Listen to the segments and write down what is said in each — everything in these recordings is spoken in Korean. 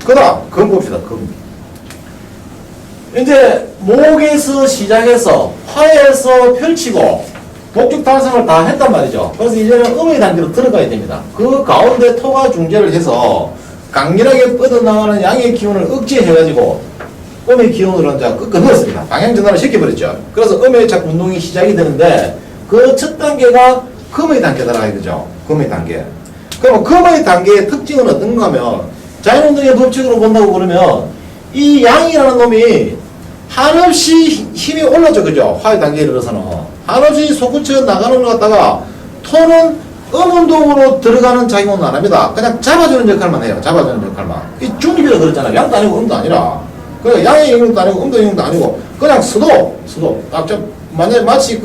그 다음, 금 봅시다, 금. 이제, 목에서 시작해서, 화에서 펼치고, 목적 달성을 다 했단 말이죠. 그래서 이제는 음의 단계로 들어가야 됩니다. 그 가운데 토가 중재를 해서, 강렬하게 뻗어나가는 양의 기운을 억제해가지고, 음의 기운으로 이제 끊었습니다. 방향 전환을 시켜버렸죠. 그래서 음의 작 운동이 시작이 되는데, 그 첫 단계가 금의 단계더라, 이거죠. 금의 단계. 그럼 금의 단계의 특징은 어떤가 하면, 자연운동의 법칙으로 본다고 그러면, 이 양이라는 놈이 한없이 힘이 올라져, 그죠? 화의 단계에 이르러서는. 한없이 솟구쳐 나가는 것 같다가, 토는 음운동으로 들어가는 작용은 안 합니다. 그냥 잡아주는 역할만 해요. 잡아주는 역할만. 이 중립이라 그랬잖아요. 양도 아니고 음도 아니라. 그래, 양의 영역도 아니고 음도 영역도 아니고, 그냥 수도. 딱, 마치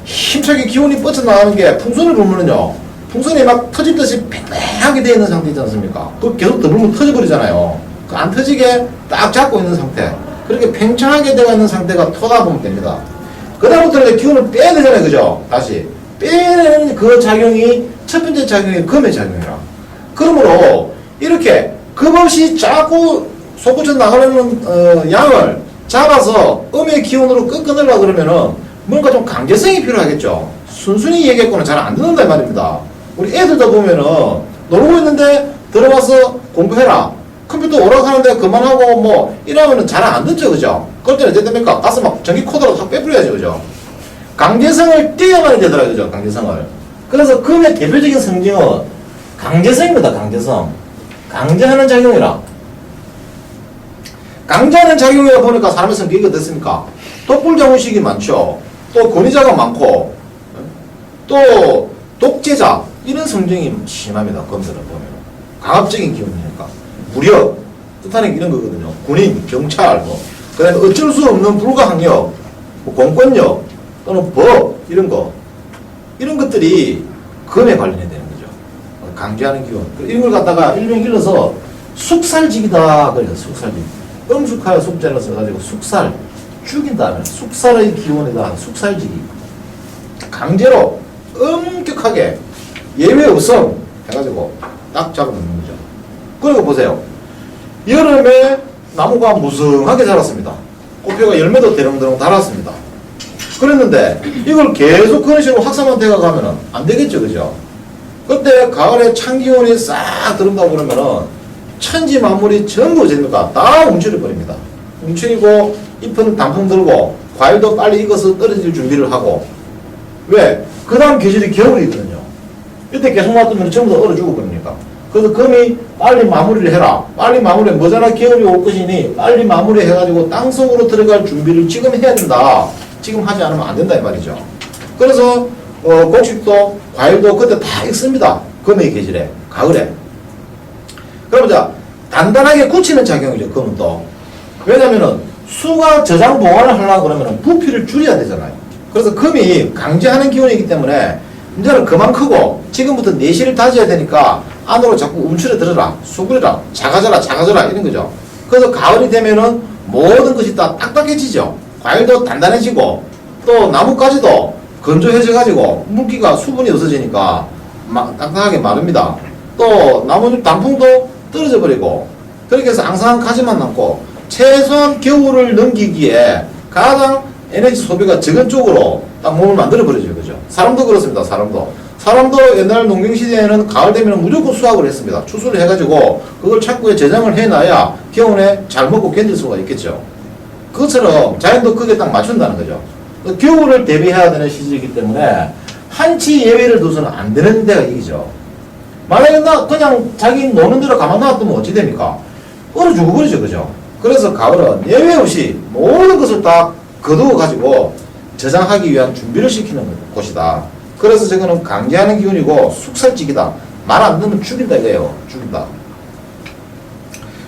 힘차게 기운이 뻗쳐나가는 게 풍선을 불면은요, 풍선이 막 터지듯이 팽팽하게 되어 있는 상태 있지 않습니까? 그 계속 더 불면 터져버리잖아요. 그 안 터지게 딱 잡고 있는 상태. 그렇게 팽창하게 되어 있는 상태가 토다 보면 됩니다. 그 다음부터는 이제 기운을 빼야 되잖아요. 그죠? 다시. 빼내는 그 작용이, 첫 번째 작용이 금의 작용이라. 그러므로, 이렇게 금 없이 자꾸 솟구쳐 나가려는, 양을 잡아서 음의 기운으로 꺾어내려고 그러면은, 뭔가 좀 강제성이 필요하겠죠. 순순히 얘기했고는 잘 안 듣는다 이 말입니다. 우리 애들도 보면은 놀고 있는데 들어가서 공부해라. 컴퓨터 오락하는데 그만하고 뭐 이러면은 잘 안 듣죠. 그죠? 그럴 때는 어떻게 됩니까? 가서 막 전기 코드라도 확 빼버려야죠. 그죠? 강제성을 띄어야만 되더라. 그죠? 강제성을. 그래서 금의 대표적인 성질은 강제성입니다. 강제성. 강제하는 작용이라. 강제하는 작용이라 보니까 사람의 성격이 어떻습니까? 독불장군식이 많죠. 또 권위자가 많고, 또 독재자, 이런 성정이 심합니다. 검들은 보면. 강압적인 기운이니까. 무력, 뜻하는 이런 거거든요. 군인, 경찰, 그 다음에 어쩔 수 없는 불가항력, 공권력, 또는 법, 이런 거. 이런 것들이 금에 관련이 되는 거죠. 강제하는 기운. 이런 걸 갖다가 일명 길러서 숙살직이다. 그래서 숙살직. 음숙하여 숙자를 써가지고 숙살. 죽인다면 숙살의 기운이다. 숙살지기. 강제로 엄격하게 예외 없음 해가지고 딱 잡아놓는 거죠. 그리고 보세요. 여름에 나무가 무성하게 자랐습니다. 꽃피가 열매도 대롱대롱 달았습니다. 그랬는데 이걸 계속 그런 식으로 확산만 돼가면은 안 되겠죠. 그죠? 그때 가을에 찬기운이 싹 들어온다고 그러면은 천지 만물이 전부 됩니까? 다 움츠려 버립니다. 움츠리고 잎은 단풍 들고 과일도 빨리 익어서 떨어질 준비를 하고. 왜? 그 다음 계절이 겨울이거든요. 이때 계속 놔두면 전부 다 얼어 죽어버립니까? 그래서 금이 빨리 마무리를 해라. 빨리 마무리, 머지않아 겨울이 올 것이니 빨리 마무리 해가지고 땅속으로 들어갈 준비를 지금 해야 된다. 지금 하지 않으면 안 된다 이 말이죠. 그래서 곡식도 과일도 그때 다 익습니다. 금의 계절에, 가을에. 그럼 자, 단단하게 굳히는 작용이죠. 금은 또. 왜냐면은 수가 저장 보관을 하려고 그러면 부피를 줄여야 되잖아요. 그래서 금이 강제하는 기운이기 때문에 이제는 그만 크고 지금부터 내실을 다져야 되니까 안으로 자꾸 움츠려 들어라, 수그려라, 작아져라 이런 거죠. 그래서 가을이 되면은 모든 것이 다 딱딱해지죠. 과일도 단단해지고 또 나뭇가지도 건조해져가지고 물기가 수분이 없어지니까 딱딱하게 마릅니다. 또 나뭇잎 단풍도 떨어져 버리고 그렇게 해서 앙상한 가지만 남고 최소한 겨울을 넘기기에 가장 에너지 소비가 적은 쪽으로 딱 몸을 만들어버리죠. 그죠? 사람도 그렇습니다. 사람도 옛날 농경시대에는 가을 되면 무조건 수확을 했습니다. 추수를 해가지고 그걸 창고에 저장을 해놔야 겨울에 잘 먹고 견딜 수가 있겠죠. 그것처럼 자연도 크게 딱 맞춘다는 거죠. 겨울을 대비해야 되는 시기이기 때문에 한치 예외를 둬서는 안 되는 데가 이기죠. 만약에 나 그냥 자기 노는 대로 가만 놔두면 어찌 됩니까? 얼어 죽어버리죠. 그죠? 그래서 가을은 예외 없이 모든 것을 다 거두어가지고 저장하기 위한 준비를 시키는 곳이다. 그래서 저거는 강제하는 기운이고 숙살직이다. 말 안 듣는 죽인다 이거예요. 죽인다.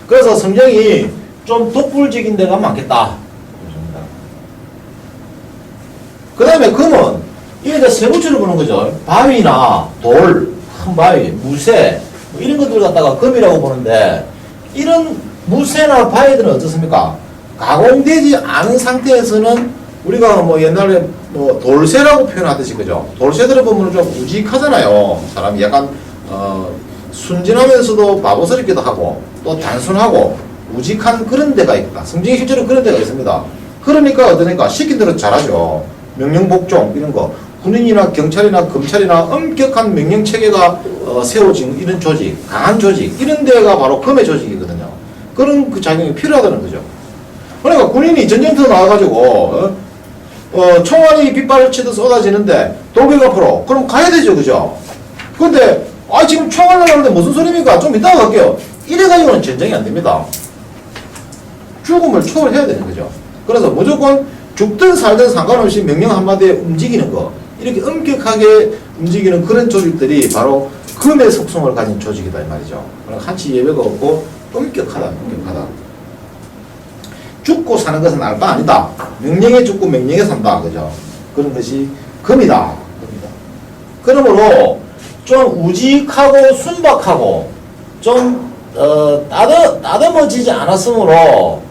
그래서 성경이 좀 독불적인 데가 많겠다. 그 다음에 금은 이게 이제 세 부처를 보는 거죠. 바위나 돌, 큰 바위, 무쇠 뭐 이런 것들 갖다가 금이라고 보는데 이런 무쇠나 바위들은 어떻습니까? 가공되지 않은 상태에서는 우리가 뭐 옛날에 뭐 돌쇠라고 표현하듯이 그죠? 돌쇠들을 보면 좀 우직하잖아요. 사람이 약간 순진하면서도 바보스럽기도 하고 또 단순하고 우직한 그런 데가 있다. 성징이 실제로 그런 데가 있습니다. 그러니까 어떠니까 시킨 대로 잘하죠. 명령복종 이런 거 군인이나 경찰이나 검찰이나 엄격한 명령 체계가 세워진 이런 조직, 강한 조직 이런 데가 바로 검의 조직이거든요. 그런 그 작용이 필요하다는 거죠. 그러니까 군인이 전쟁터 나와가지고 총알이 빗발을 치듯 쏟아지는데 독일 앞으로 그럼 가야 되죠, 그죠? 근데 지금 총알 나가는데 무슨 소리입니까? 좀 이따가 갈게요. 이래가지고는 전쟁이 안 됩니다. 죽음을 초월해야 되는 거죠. 그래서 무조건 죽든 살든 상관없이 명령 한마디에 움직이는 거, 이렇게 엄격하게 움직이는 그런 조직들이 바로 검의 속성을 가진 조직이다 이 말이죠. 그러니까 한치 예외가 없고 엄격하다. 죽고 사는 것은 알 바 아니다. 명령에 죽고 명령에 산다. 그죠? 그런 것이 검이다. 그러므로 좀 우직하고 순박하고 좀 따듬어지지 않았으므로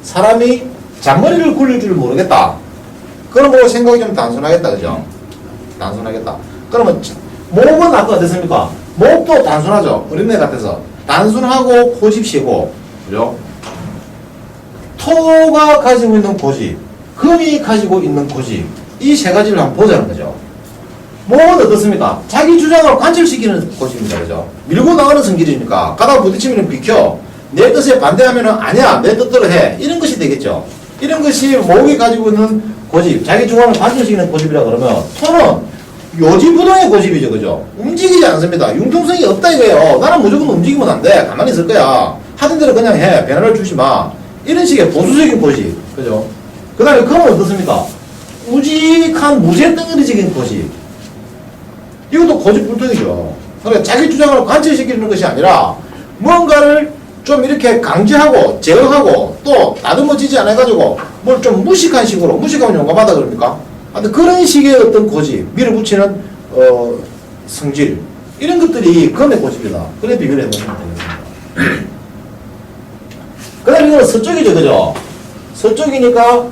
사람이 잔머리를 굴릴 줄 모르겠다. 그럼 뭐 생각이 좀 단순하겠다. 그죠? 단순하겠다. 그러면 목은 아까 어땠습니까? 목도 단순하죠. 어린애 같아서. 단순하고 고집시고, 그죠? 토가 가지고 있는 고집, 금이 가지고 있는 고집, 이 세 가지를 한번 보자는 거죠. 목은 어떻습니까? 자기 주장을 관철시키는 고집입니다. 그죠? 밀고 나가는 성질이니까 가다가 부딪히면 비켜. 내 뜻에 반대하면 아니야, 내 뜻대로 해. 이런 것이 되겠죠. 이런 것이 목이 가지고 있는 고집, 자기 주장을 관철시키는 고집이라 그러면 토는 요지부동의 고집이죠. 그죠? 움직이지 않습니다. 융통성이 없다 이거예요. 나는 무조건 움직이면 안 돼. 가만히 있을 거야. 하던 대로 그냥 해. 변화를 주지 마. 이런 식의 보수적인 고집. 그죠? 그 다음에 금은 어떻습니까? 우직한 무쇠덩어리적인 고집. 이것도 고집불통이죠. 그러니까 자기 주장을 관철시키는 것이 아니라 뭔가를 좀 이렇게 강제하고 제어하고 또 다듬어지지 않아가지고 뭘 좀 무식한 식으로, 무식하면 용감하다 그럽니까? 하여튼 그런 식의 어떤 고집, 밀어붙이는 성질, 이런 것들이 금의 고집이다. 그래 비교를 해보시면 되겠습니다. 그 다음에 이거는 서쪽이죠, 그죠? 서쪽이니까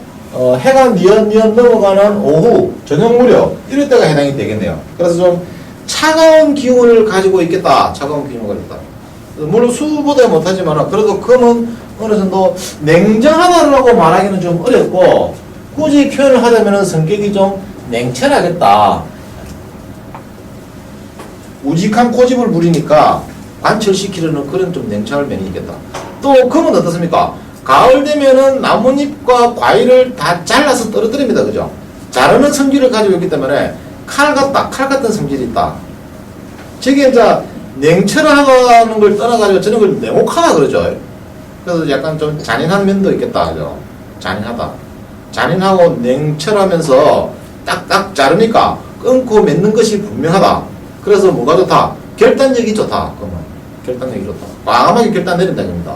해가 뉘엿뉘엿 넘어가는 오후, 저녁 무렵 이럴 때가 해당이 되겠네요. 그래서 좀 차가운 기운을 가지고 있겠다. 차가운 기운을 가지고 있다. 물론 수보다 못하지만 그래도 금은 어느 정도 냉정하다라고 말하기는 좀 어렵고 굳이 표현을 하자면 성격이 좀 냉철하겠다. 우직한 고집을 부리니까 관철시키려는 그런 좀 냉철한 면이 있겠다. 또 금은 어떻습니까? 가을 되면은 나뭇잎과 과일을 다 잘라서 떨어뜨립니다. 그죠? 자르는 성질을 가지고 있기 때문에 칼 같은 성질이 있다. 저게 이제 냉철하다는 걸 떠나가지고 저는 걸 냉혹하다 그러죠. 그래서 약간 좀 잔인한 면도 있겠다. 그죠? 잔인하다. 잔인하고 냉철하면서 딱딱 자르니까 끊고 맺는 것이 분명하다. 그래서 뭐가 좋다? 결단력이 좋다. 그러면 결단력이 좋다. 과감하게 결단 내린다. 겁니다.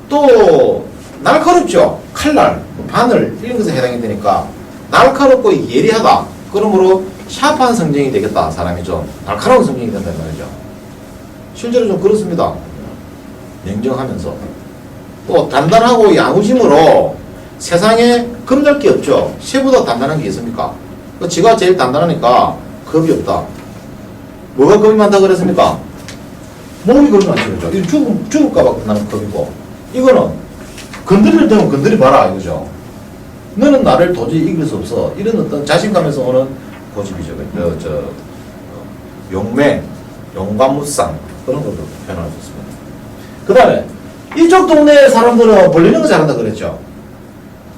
또 날카롭죠. 칼날, 바늘 이런 것에 해당이 되니까 날카롭고 예리하다. 그러므로 샤프한 성정이 되겠다. 사람이 좀 날카로운 성정이 된다는 말이죠. 실제로 좀 그렇습니다. 냉정하면서 또 단단하고 야무짐으로 세상에 겁날 게 없죠. 새보다 단단한 게 있습니까? 지가 제일 단단하니까 겁이 없다. 뭐가 겁이 많다 그랬습니까? 몸이 겁이 많죠. 그죠? 이거 죽을까봐 나는 겁이고, 이거는 건드릴 때면 건드려봐라 이거죠. 너는 나를 도저히 이길 수 없어. 이런 어떤 자신감에서 오는 고집이죠. 용맹, 용감무쌍 그런 것도 표현할 수 있습니다. 그 다음에 이쪽 동네 사람들은 벌리는 거 잘한다 그랬죠.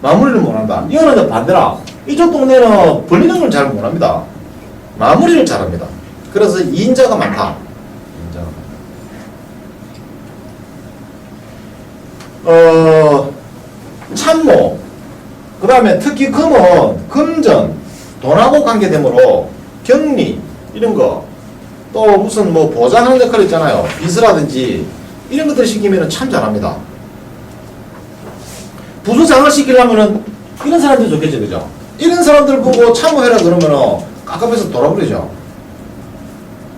마무리를 못한다. 이거는 이제 반대라. 이쪽 동네는 벌리는 걸 잘 못합니다. 마무리를 잘합니다. 그래서 2인자가 많다. 참모, 그 다음에 특히 금은 금전, 돈하고 관계되므로 격리 이런 거, 또 무슨 뭐 보장하는 역할 있잖아요. 빚이라든지 이런 것들 시키면 참 잘합니다. 부수장을 시키려면은 이런 사람들이 좋겠죠, 그죠? 이런 사람들 보고 참모해라 그러면은 깝깝해서 돌아버리죠.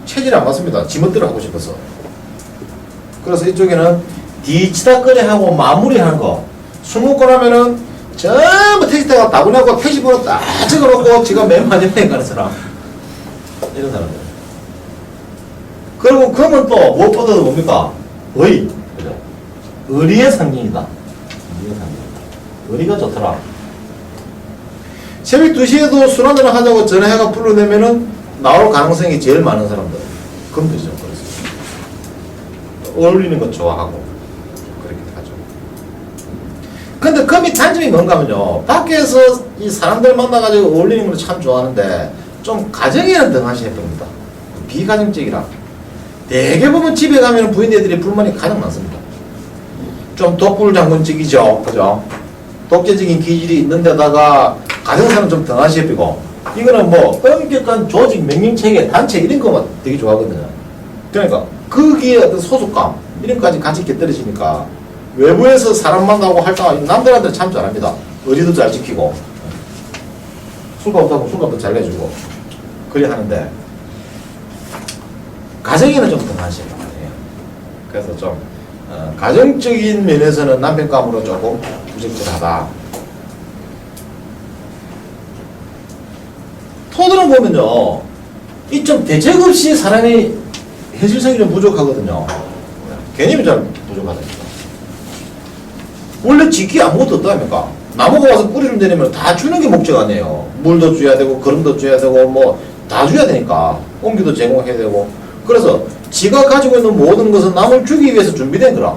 체질이 안 맞습니다. 지멋대로 하고 싶어서. 그래서 이쪽에는 뒤치다거리 하고 마무리하는 거. 술 먹고 나면은 전부 택시대가 다분하고 택시번호 딱 적어놓고 지가 맨 마지막에 가는 사람. 이런 사람들. 그리고 금은 또 무엇보다도 뭡니까? 의. 그죠? 의리의 상징이다. 의리의 상징. 의리가 좋더라. 새벽 2시에도 술 한잔 하자고 전화해가 불러내면은 나올 가능성이 제일 많은 사람들. 금도죠. 그래서. 어울리는 것 좋아하고. 그렇게 하죠. 근데 금이 단점이 뭔가 하면요. 밖에서 이 사람들 만나가지고 어울리는 걸 참 좋아하는데 좀 가정에는 등하시 해봅니다. 비가정적이라. 대개 보면 집에 가면 부인들이 불만이 가장 많습니다. 좀 독불장군적이죠. 그죠? 독재적인 기질이 있는 데다가 가정사는 좀 등하시 해보고 이거는 뭐 엄격한 조직, 명령체계, 단체 이런 것만 되게 좋아하거든요. 그러니까 거기에 어떤 소속감 이런 것까지 같이 곁들여지니까 외부에서 사람 만나고 할까 남들한테 참 잘합니다. 의리도 잘 지키고 술값 없다고 술값도 잘 내주고 그리 하는데 가정에는 좀 등하시는 거 아니에요. 그래서 좀 가정적인 면에서는 남편감으로 조금 부적절하다. 토들은 보면요, 이 좀 대책 없이 사람이 현실성이 좀 부족하거든요. 개념이 잘 부족하다니까. 원래 지키 아무것도 없다니까. 나무가 와서 뿌리를 내리면 다 주는 게 목적 아니에요. 물도 줘야 되고, 거름도 줘야 되고, 뭐, 다 줘야 되니까. 공기도 제공해야 되고. 그래서 지가 가지고 있는 모든 것은 남을 주기 위해서 준비된 거라.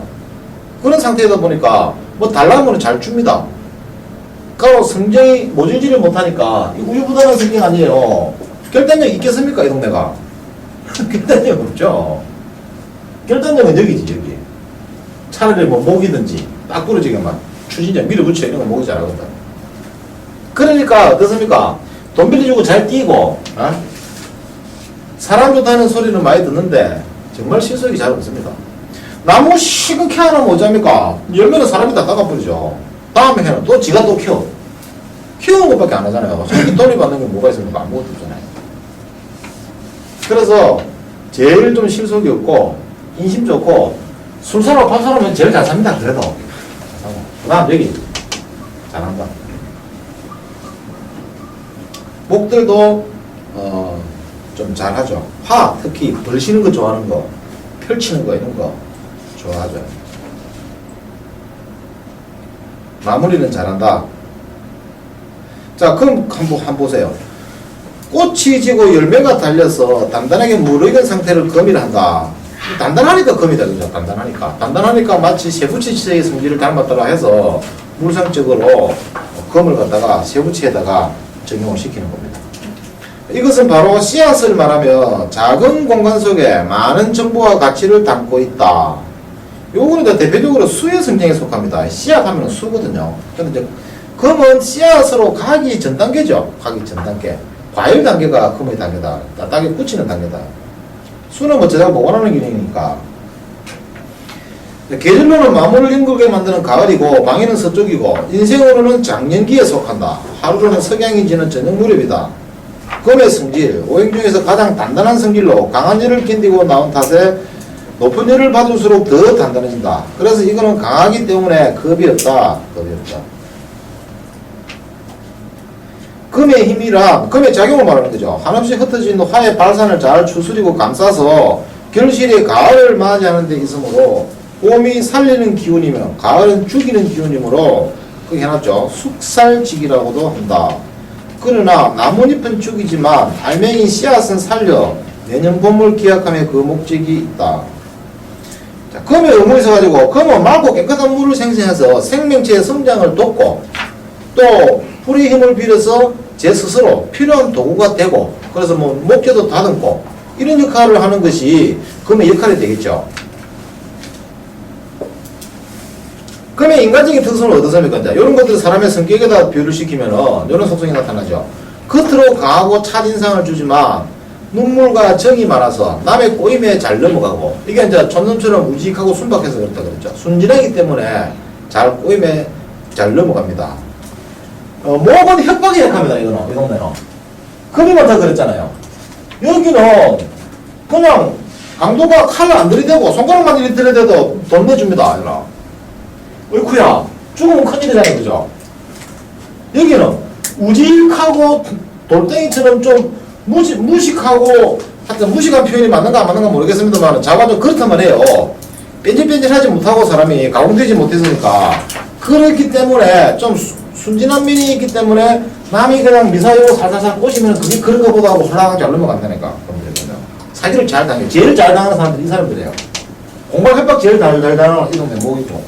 그런 상태이다 보니까, 뭐, 달라면 잘 줍니다. 그리고 성정이 모질지를 못하니까, 우유부단한 성경 아니에요. 결단력 있겠습니까, 이 동네가? 결단력 없죠. 결단력은 여기지, 여기. 차라리 뭐, 목이든지, 딱 부러지게만. 추진자 밀어붙여 이런 거 목이 잘하거든. 그러니까 어떻습니까? 돈 빌려주고 잘 뛰고 어? 사람 좋다는 소리는 많이 듣는데 정말 실속이 잘 없습니다. 나무 시금캐 하나 뭐자입니까? 열매는 사람이 다 깎아버리죠. 다음에 해는 또 지가 또 키워. 키우는 것밖에 안 하잖아요. 자기 돈이 받는 게 뭐가 있습니까? 아무것도 없잖아요. 그래서 제일 좀 실속이 없고 인심 좋고 술 사러 밥 사러면 제일 잘 삽니다. 그래도 그 다음 여기 잘한다. 목들도 좀 잘하죠. 화 특히 벌시는 거 좋아하는 거 펼치는 거 이런 거 좋아하죠. 마무리는 잘한다. 자 그럼 한번 보세요. 꽃이 지고 열매가 달려서 단단하게 무르익은 상태를 거미를 한다. 단단하니까 금이다, 그죠? 단단하니까 마치 세부치의 성질을 닮았다고 해서 물상적으로 금을 갖다가 세부치에다가 적용을 시키는 겁니다. 이것은 바로 씨앗을 말하며 작은 공간 속에 많은 정보와 가치를 담고 있다. 요거는 대표적으로 수의 성질에 속합니다. 씨앗 하면 수거든요. 근데 이제 금은 씨앗으로 가기 전 단계죠. 가기 전 단계. 과일 단계가 금의 단계다. 땅에 꽂히는 단계다. 수는 뭐 제가 보관하는 기능이니까. 계절로는 마무를 헹구게 만드는 가을이고 망에는 서쪽이고 인생으로는 작년기에 속한다. 하루로는 석양이 지는 저녁 무렵이다. 금의 성질, 오행 중에서 가장 단단한 성질로 강한 열을 견디고 나온 탓에 높은 열을 받을수록 더 단단해진다. 그래서 이거는 강하기 때문에 겁이 없다. 금의 힘이란 금의 작용을 말하는 거죠. 한없이 흩어진 화의 발산을 잘 추스리고 감싸서 결실의 가을을 맞이하는 데 있으므로 봄이 살리는 기운이며 가을은 죽이는 기운이므로 그게 해놨죠. 숙살직이라고도 한다. 그러나 나뭇잎은 죽이지만 알맹이 씨앗은 살려 내년 봄을 기약하며 그 목적이 있다. 자, 금의 의무에 있어가지고 금은 맑고 깨끗한 물을 생성해서 생명체의 성장을 돕고 또 풀의 힘을 빌어서 제 스스로 필요한 도구가 되고 그래서 뭐 목재도 다듬고 이런 역할을 하는 것이 금의 역할이 되겠죠. 금의 인간적인 특성은 어떻습니까? 이런 것들을 사람의 성격에다 비유를 시키면은 이런 속성이 나타나죠. 겉으로 강하고 찰인상을 주지만 눈물과 정이 많아서 남의 꼬임에 잘 넘어가고 이게 이제 촌놈처럼 우직하고 순박해서 그렇다 그랬죠. 순진하기 때문에 잘 꼬임에 잘 넘어갑니다. 목은 협박에 약합니다. 이거는 이 동네는 금이만 다 그랬잖아요. 여기는 그냥 강도가 칼을 안 들이대고 손가락만 이리 들이대도 돈 내줍니다. 아니라 어이쿠야 죽으면 큰일이잖아요. 그죠? 여기는 우직하고 돌덩이처럼 좀 무식하고 하여튼 무식한 표현이 맞는가 안 맞는가 모르겠습니다만 자관적 그렇단 말이에요. 뺀질뺀질하지 못하고 사람이 가공되지 못했으니까 그렇기 때문에 좀 순진한 면이 있기 때문에 남이 그냥 미사일로 살살살 꼬시면 그게 그런 것보다 홀랑하게 잘 넘어간다니까. 사기를 잘 당해. 제일 잘 당하는 사람들이 이 사람들이에요. 공갈 협박 제일 잘 당하는 이 동네 목이고.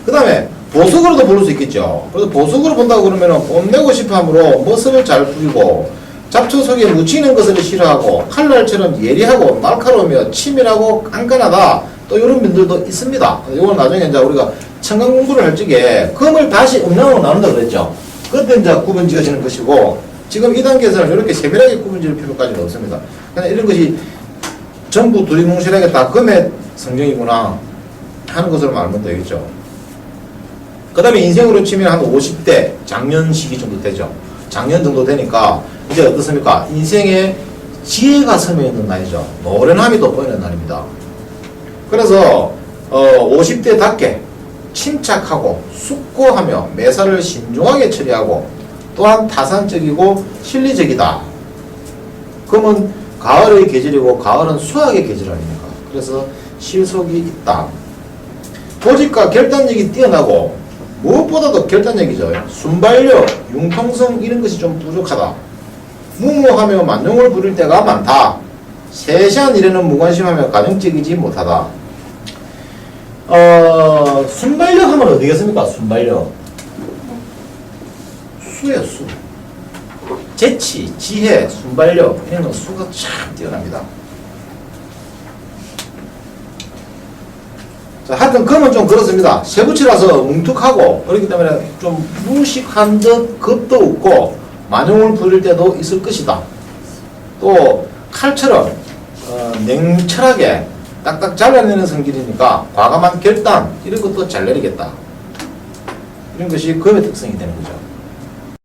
그 다음에 보석으로도 볼 수 있겠죠. 그래서 보석으로 본다고 그러면은 뽐내고 싶함으로 멋을 잘 부리고 잡초 속에 묻히는 것을 싫어하고 칼날처럼 예리하고 날카로우며 치밀하고 깐깐하다. 또 이런 분들도 있습니다. 이건 나중에 이제 우리가 청강 공부를 할 적에 금을 다시 음량으로 나눈다 그랬죠. 그때 이제 구분 지어지는 것이고 지금 2단계에서는 이렇게 세밀하게 구분 지을 필요까지는 없습니다. 그냥 이런 것이 전부 두리뭉실하게 다 금의 성정이구나 하는 것으로 알면 되겠죠. 그 다음에 인생으로 치면 한 50대 장년 시기 정도 되죠. 장년 정도 되니까 이제 어떻습니까? 인생에 지혜가 섬에 있는 날이죠. 노련함이 돋보이는 날입니다. 그래서 50대답게 침착하고 숙고하며 매사를 신중하게 처리하고 또한 타산적이고 실리적이다. 금은 가을의 계절이고 가을은 수학의 계절 아닙니까? 그래서 실속이 있다. 조직과 결단력이 뛰어나고 무엇보다도 결단력이죠. 순발력, 융통성 이런 것이 좀 부족하다. 무모하며 만용을 부릴 때가 많다. 세세한 일에는 무관심하며 가정적이지 못하다. 순발력 하면 어디겠습니까? 순발력. 수예요, 수. 재치, 지혜, 순발력 이런 건 수가 참 뛰어납니다. 자, 하여튼 금은 좀 그렇습니다. 세부치라서 뭉툭하고 그렇기 때문에 좀 무식한 듯 겁도 없고 만용을 부릴 때도 있을 것이다. 또 칼처럼 냉철하게 딱딱 잘라내는 성질이니까 과감한 결단 이런 것도 잘 내리겠다. 이런 것이 금의 특성이 되는 거죠.